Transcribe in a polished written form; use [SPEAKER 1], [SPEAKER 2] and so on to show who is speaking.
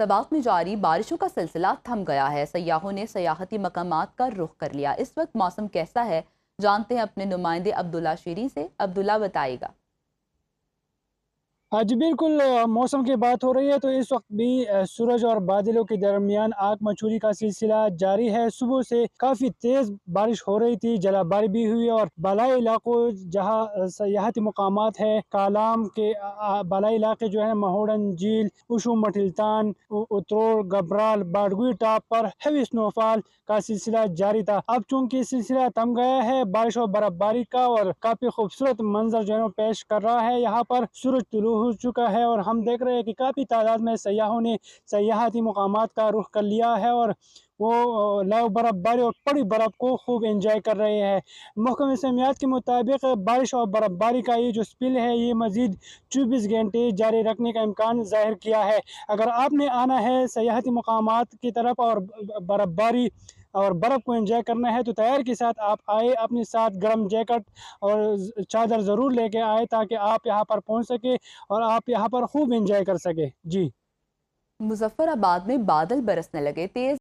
[SPEAKER 1] سباق میں جاری بارشوں کا سلسلہ تھم گیا ہے۔ سیاحوں نے سیاحتی مقامات کا رخ کر لیا۔ اس وقت موسم کیسا ہے، جانتے ہیں اپنے نمائندے عبداللہ شیریں سے۔ عبداللہ بتائے گا۔
[SPEAKER 2] جی بالکل، موسم کی بات ہو رہی ہے تو اس وقت بھی سورج اور بادلوں کے درمیان آگ مچولی کا سلسلہ جاری ہے۔ صبح سے کافی تیز بارش ہو رہی تھی، جلا باری بھی ہوئی، اور بالائی علاقوں جہاں سیاحتی مقامات ہے، کالام کے بالائی علاقے جو ہیں، مہوڑن جھیل، اوشو مٹلتان، اترول، گبرال، باڈگوئی ٹاپ پر ہیوی سنو فال کا سلسلہ جاری تھا۔ اب چونکہ سلسلہ تھم گیا ہے، بارش اور برف باری کا اور کافی خوبصورت منظر جو ہے پیش کر رہا ہے۔ یہاں پر سورج طلوع ہو چکا ہے اور ہم دیکھ رہے ہیں کہ کافی تعداد میں سیاحوں نے سیاحتی مقامات کا رخ کر لیا ہے اور وہ لو برف باری اور پڑی برف کو خوب انجوائے کر رہے ہیں۔ محکمہ موسمیات کے مطابق بارش اور برف باری کا یہ جو سپل ہے، یہ مزید 24 گھنٹے جاری رکھنے کا امکان ظاہر کیا ہے۔ اگر آپ نے آنا ہے سیاحتی مقامات کی طرف اور برف باری اور برف کو انجوائے کرنا ہے تو تیار کے ساتھ آپ آئے، اپنے ساتھ گرم جیکٹ اور چادر ضرور لے کے آئے تاکہ آپ یہاں پر پہنچ سکے اور آپ یہاں پر خوب انجوائے کر سکے۔ جی
[SPEAKER 1] مظفر آباد میں بادل برسنے لگے، تیز